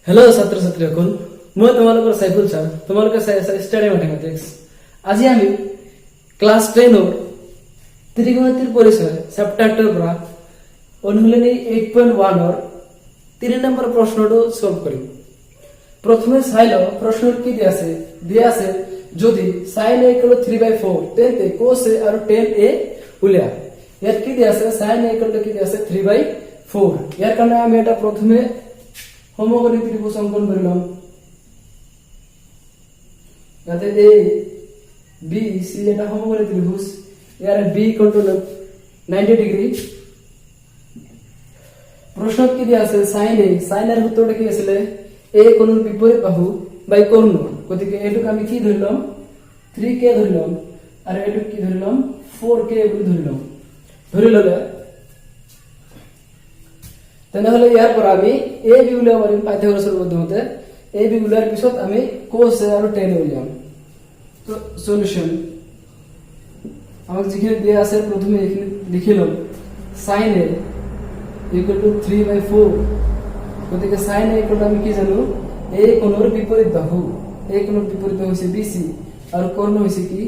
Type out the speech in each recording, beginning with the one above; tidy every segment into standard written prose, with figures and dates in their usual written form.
Hello छात्र छात्रीসকল মই তোমালোকৰ সাইফুল স্যাৰ তোমালোকে চাই আছা স্টাডি ম্যাথমেটিক্স আজি আমি ক্লাস 10 ৰ ত্ৰিকোণমিতিৰ পৰিচয় চেপ্টাৰটোৰ পৰা অনুশীলনী 8.1 ৰ 3 নম্বৰ প্ৰশ্নটো সলভ কৰিম। প্ৰথমে চাই লও প্ৰশ্নত কি দিয়া আছে যদি sin a = 3/4 তেন্তে cos a আৰু tan a উলিয়া। ইয়াত কি দিয়া আছে sin a = কি দিয়া আছে 3/4। ইয়াৰ কাৰণে আমি এটা প্ৰথমে সমকোণী ত্ৰিভুজ অঙ্কন কৰিলাম। ইয়াতে a b c এটা সমকোণী ত্ৰিভুজ, ইয়াৰ b = 90 ডিগ্ৰী। প্ৰশ্নত কি দিয়া আছে sin এৰ সূত্ৰটা কি আছিল a কোণৰ বিপৰীত বাহু বাই কৰ্ণ। গতিকে এটুক আমি কি ধৰিলাম 3k ধৰিলাম আৰু এটুক কি ধৰিলাম 4k বুলি ধৰিলাম। ধৰি ললে তেনেহলে ইয়াৰ পৰা আমি a b উলিয়াব পাৰিম পাইথাগোৰাছৰ পদ্ধতিতে। a b উলিয়াৰ পিছত আমি cos a আৰু tan a উলিয়াম। তো সলিউশন আমাক যিখিনি দিয়া আছে প্ৰথমে এইখিনি লিখি লম। sin a = 3/4। গতিকে sin a = আমি কি জানো a কোণৰ বিপৰীত বাহু, a কোণৰ বিপৰীত বাহু হৈছে bc আৰু কৰ্ণ হৈছে কি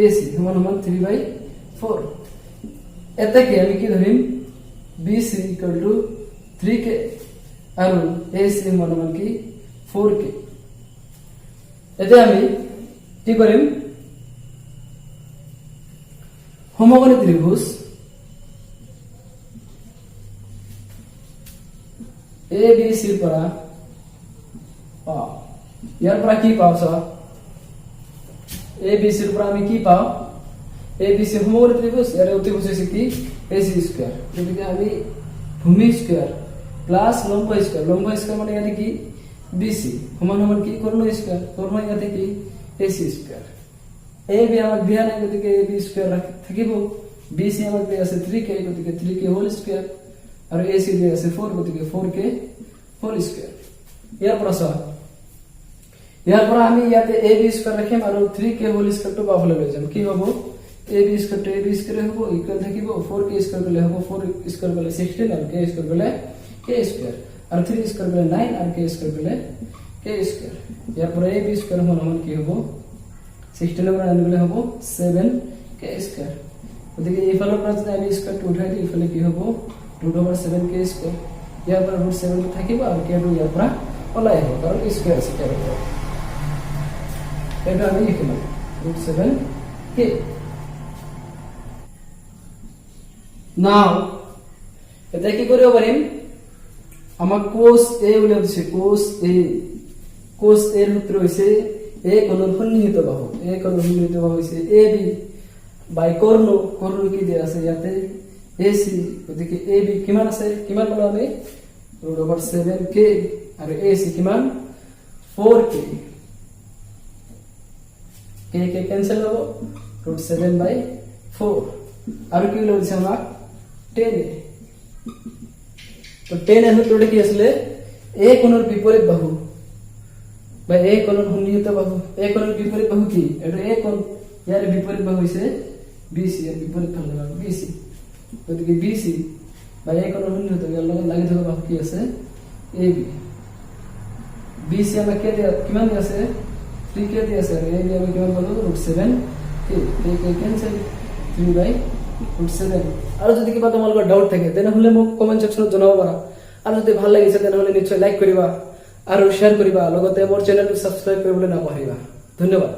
ac সমান সমান 3/4। এটাকে আমি কি ধৰিম bc = 3k আৰু ac সমান সমান কি 4k। এতিয়া আমি কি কৰিম সমকোণী ত্ৰিভুজ ABC ৰ পৰা পাও। ইয়াৰ পৰা কি পাও চা ABC ৰ পৰা আমি কি পাও ABC সমকোণী ত্ৰিভুজ ইয়াৰ অতিভুজ হৈছে কি AC স্কয়ার। গতিকে আমি ভূমি স্কয়ার প্লাস লম্ব স্কয়ার মানে ইয়াতে কি BC সমান সমান কি কৰ্ণ স্কয়াৰ, কৰ্ণ ইয়াতে কি AC স্কয়ার। AB আমাক দিয়া নাই গতিকে AB স্কয়ার থাকিব। BC আমাক দিয়া আছে 3k গতিকে 3k হোল স্কয়ার আৰু AC দিয়া আছে 4 গতিকে 4k হোল স্কয়াৰ। ইয়াৰ পৰা আমি ইয়াতে AB স্কয়াৰ ৰাখিম আৰু 3k হোল স্কয়ারটো বাফলে লৈ যাম। কি হ'ব AB square to AB square হ'ব ইকুয়াল থাকিব 4k স্কয়ার গলে হ'ব 4 স্কয়ার গলে 16 আৰু k স্কয়াৰ গলে k স্কয়াৰ আৰু 3 স্কয়াৰ গলে 9 আৰু k স্কয়াৰ গলে k স্কয়াৰ। ইয়াৰ পৰা AB স্কয়াৰ সমান কি হ'ব 16 পৰা আনিলে হ'ব 7k স্কয়াৰ। গতিকে এইফালৰ পৰা যদি আমি স্কয়াৰটো উঠাই দিই ইফালে কি হ'ব √7k স্কয়াৰ। ইয়াৰ পৰা √7 থাকিব আৰু k টো ইয়াৰ পৰা ওলাই আহিব কাৰণ স্কয়াৰ আছে ইয়াৰ পৰা। এটা আমি লিখিম √7k। নাও এটা কি কৰিব পাৰিম আমাক cos a উলিয়াব দিছে। cos a এৰ সূত্ৰ হৈছে a কোণৰ সন্নিহিত বাহু, a কোণৰ সন্নিহিত বাহু হৈছে ab বাই কৰ্ণ কি দিয়া আছে ইয়াতে ac। গতিকে ab কিমান আছে কিমান পালো আমি √7k আৰু ac কিমান 4k। k ক্যান্সেল হ'ব √7/4 আৰু কি লৈছে আমাক 10। তো 10 এৰ সূত্ৰটা কি আছিল a কোণৰ বিপৰীত বাহু বা a কোণৰ সন্নিহিত বাহু। a কোণৰ বিপৰীত বাহু কি এটা a কোণ, ইয়াৰ বিপৰীত বাহু হৈছে bc এৰ বিপৰীত বাহু bc। গতিকে bc বা a কোণৰ সন্নিহিত ইয়াৰ লগত লাগি থকা বাহু কি আছে ab। bc আমাক কিমান দিয়া আছে 3k দিয়া আছে আৰু ab আমি কিমান পালো √7k। k cancel 3/√7। আৰু যদি কিবা তোমালোকৰ ডাউট থাকে তেনেহলে মোক কমেন্ট সেকশনত জনাব পাৰা। আৰু যদি ভাল লাগিছে তেনেহলে নিশ্চয় লাইক কৰিবা আৰু শেয়াৰ কৰিবা, লগতে মোৰ চেনেলটো সাবস্ক্ৰাইব কৰিবলৈ নাপাহৰিবা। ধন্যবাদ।